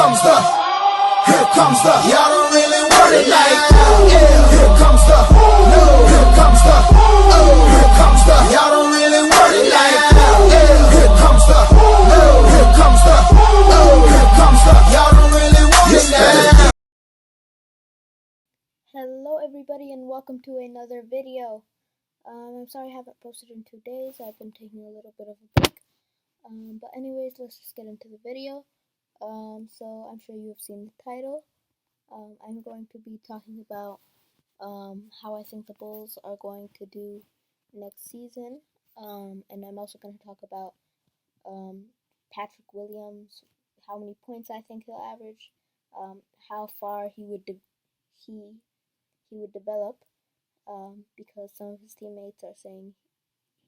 Here comes the, y'all don't really want it like that. Yeah. Here comes the, no. Here comes the, here comes the, y'all don't really want it like that. Yeah. Here comes the, no. Here comes the, here comes the, y'all don't really want it like that. Hello everybody and welcome to another video. I'm sorry I haven't posted in 2 days. I've been taking a little bit of a break. But anyways, let's just get into the video. So I'm sure you have seen the title. I'm going to be talking about how I think the Bulls are going to do next season. And I'm also going to talk about Patrick Williams, how many points I think he'll average, how far he would develop, because some of his teammates are saying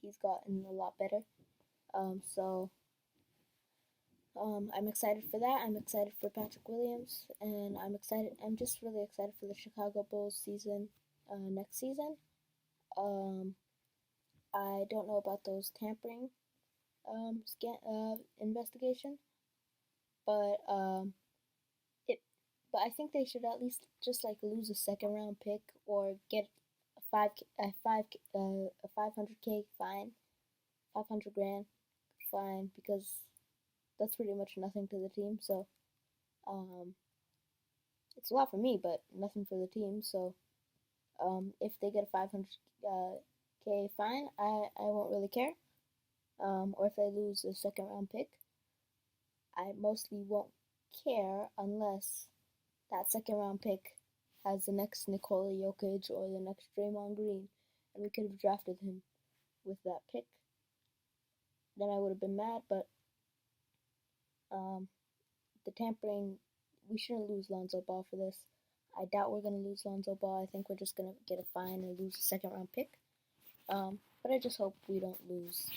he's gotten a lot better. I'm excited for that. I'm excited for Patrick Williams, and I'm just really excited for the Chicago Bulls season next season. I don't know about those tampering investigation, but I think they should at least just like lose a second round pick or get a 500K fine, 500 grand fine, because that's pretty much nothing to the team. So it's a lot for me, but nothing for the team. So if they get a 500K fine, I won't really care. Or if they lose a second round pick, I mostly won't care unless that second round pick has the next Nikola Jokic or the next Draymond Green, and we could have drafted him with that pick. Then I would have been mad, but the tampering, we shouldn't lose Lonzo Ball for this. I doubt we're going to lose Lonzo Ball. I think we're just going to get a fine and lose a second round pick. But I just hope we don't lose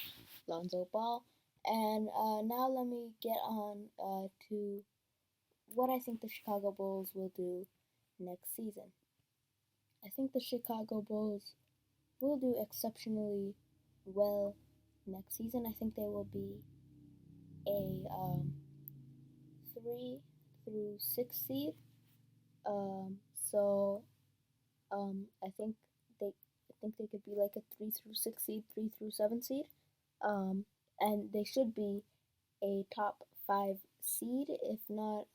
Lonzo Ball. And now let me get on to what I think the Chicago Bulls will do next season. I think the Chicago Bulls will do exceptionally well next season. I think they will be a 3 through 6 seed. I think they could be like a 3 through 6 seed, 3 through 7 seed. And they should be a top 5 seed. If not,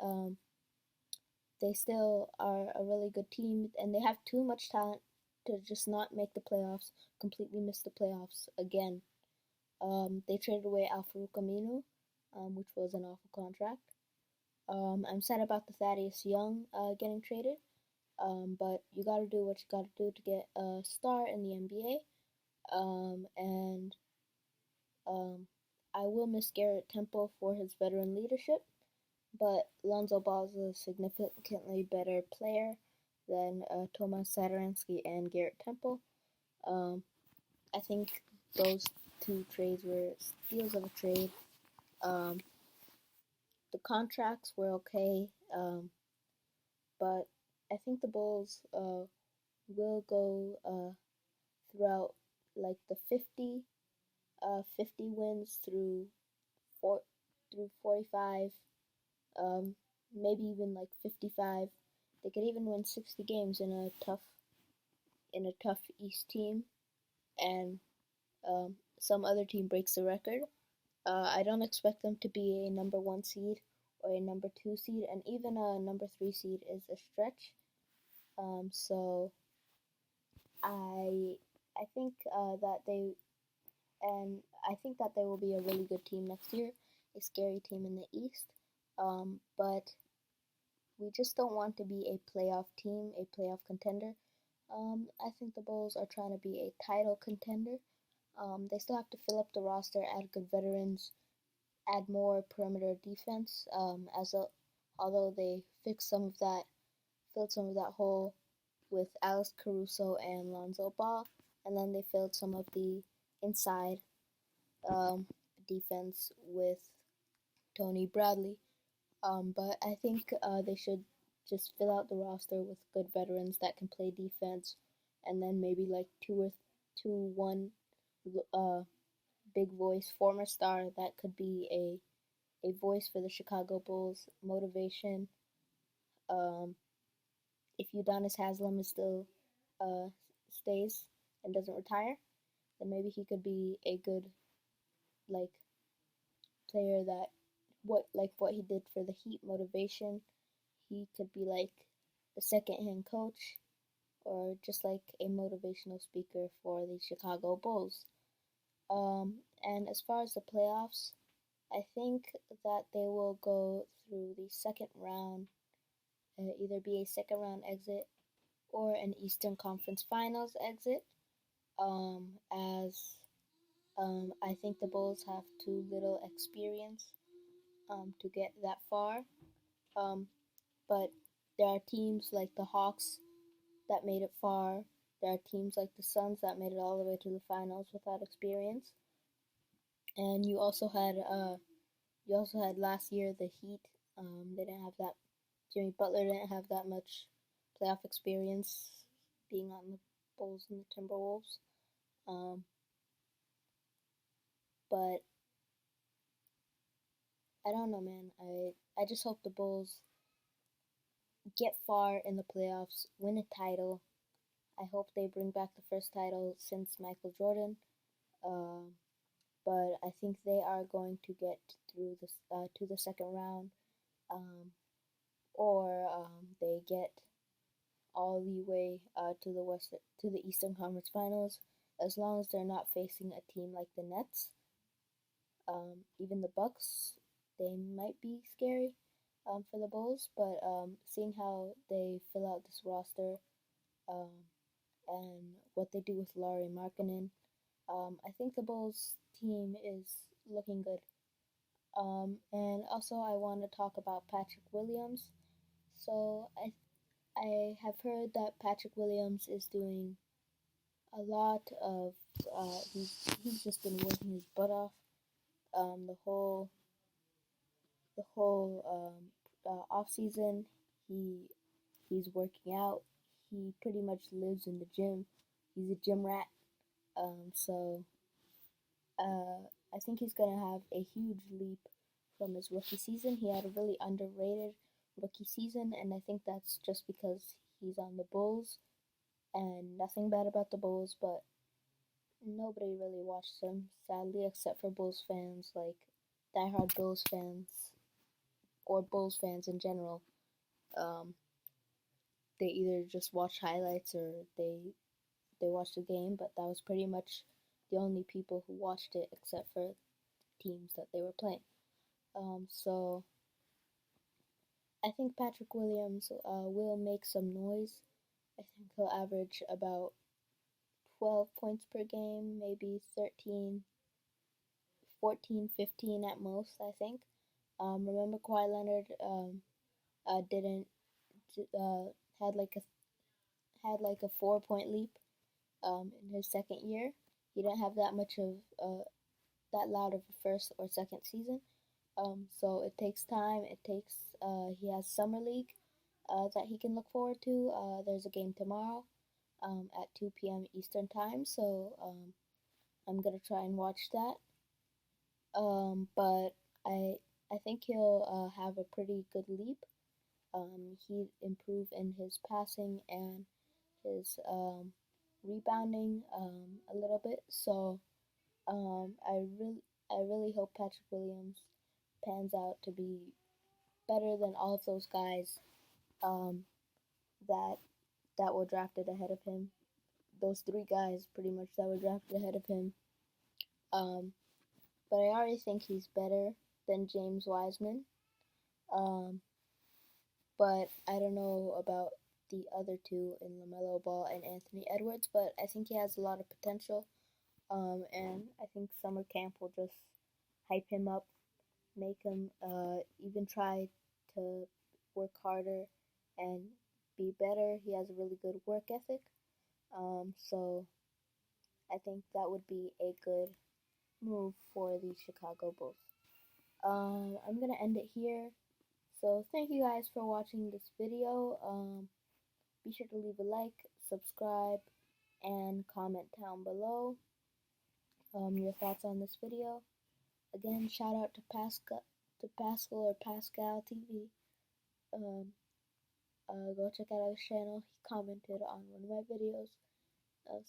they still are a really good team, and they have too much talent to just not make the playoffs, completely miss the playoffs again. They traded away Al-Farouq Aminu, which was an awful contract. I'm sad about the Thaddeus Young getting traded, but you gotta do what you gotta do to get a star in the NBA. I will miss Garrett Temple for his veteran leadership, but Lonzo Ball is a significantly better player than Tomas Satoransky and Garrett Temple. I think those two trades were steals of a trade. The contracts were okay, but I think the Bulls will go throughout like the 50 wins through 45, maybe even like 55. They could even win 60 games in a tough East team, and some other team breaks the record. I don't expect them to be a number 1 seed or a number 2 seed, and even a number 3 seed is a stretch. So I think that they will be a really good team next year, a scary team in the East. But we just don't want to be a playoff team, a playoff contender. I think the Bulls are trying to be a title contender. They still have to fill up the roster, add good veterans, add more perimeter defense. Although they filled some of that hole with Alex Caruso and Lonzo Ball, and then they filled some of the inside defense with Tony Bradley. But I think they should just fill out the roster with good veterans that can play defense, and then maybe like one big voice former star that could be a a voice for the Chicago Bulls, motivation. Um, if Udonis Haslam is still stays and doesn't retire, then maybe he could be a good like player that what he did for the Heat, motivation. He could be like the second hand coach or just like a motivational speaker for the Chicago Bulls. And as far as the playoffs, I think that they will go through the second round, either be a second round exit or an Eastern Conference Finals exit. As I think the Bulls have too little experience to get that far. Um, but there are teams like the Hawks that made it far. There are teams like the Suns that made it all the way to the finals without experience. And you also had last year the Heat. They didn't have that. Jimmy Butler didn't have that much playoff experience being on the Bulls and the Timberwolves. But I don't know, man. I just hope the Bulls get far in the playoffs, win a title. I hope they bring back the first title since Michael Jordan. Um, but I think they are going to get through this to the second round, or they get all the way to the Eastern Conference Finals, as long as they're not facing a team like the Nets. Even the Bucks, they might be scary for the Bulls, but seeing how they fill out this roster um, and what they do with Lauri Markkanen, I think the Bulls team is looking good. And also, I want to talk about Patrick Williams. So I have heard that Patrick Williams is doing a lot of he's just been working his butt off the whole off season. He's working out. He pretty much lives in the gym. He's a gym rat. So I think he's gonna have a huge leap from his rookie season. He had a really underrated rookie season, and I think that's just because he's on the Bulls. And nothing bad about the Bulls, but nobody really watched them, sadly, except for Bulls fans, like diehard Bulls fans or Bulls fans in general. Um, they either just watch highlights or they watched the game, but that was pretty much the only people who watched it, except for teams that they were playing. So I think Patrick Williams will make some noise. I think he'll average about 12 points per game, maybe 13, 14, 15 at most, I think. Remember Kawhi Leonard didn't uh, had like a 4 point leap in his second year. He didn't have that much of that loud of a first or second season. So it takes time. He has summer league that he can look forward to. There's a game tomorrow at 2 p.m. Eastern time, so I'm gonna try and watch that. But I think he'll have a pretty good leap. He improved in his passing and his rebounding a little bit. So um, I really I really hope Patrick Williams pans out to be better than all of those guys um, that that were drafted ahead of him. Those three guys, pretty much, that were drafted ahead of him. Um, but I already think he's better than James Wiseman. Um, but I don't know about the other two in LaMelo Ball and Anthony Edwards. But I think he has a lot of potential. And I think summer camp will just hype him up, make him even try to work harder and be better. He has a really good work ethic. So I think that would be a good move for the Chicago Bulls. I'm gonna end it here. So thank you guys for watching this video. Be sure to leave a like, subscribe, and comment down below your thoughts on this video. Again, shout out to Pascal. to Pascal or Pascal TV. Go check out his channel. He commented on one of my videos.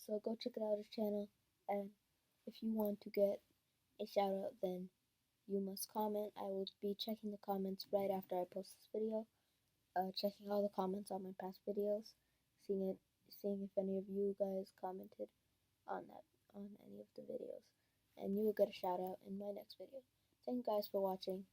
So go check out his channel. And if you want to get a shout out, then you must comment. I will be checking the comments right after I post this video. Checking all the comments on my past videos, seeing if any of you guys commented on any of the videos, and you will get a shout out in my next video. Thank you guys for watching.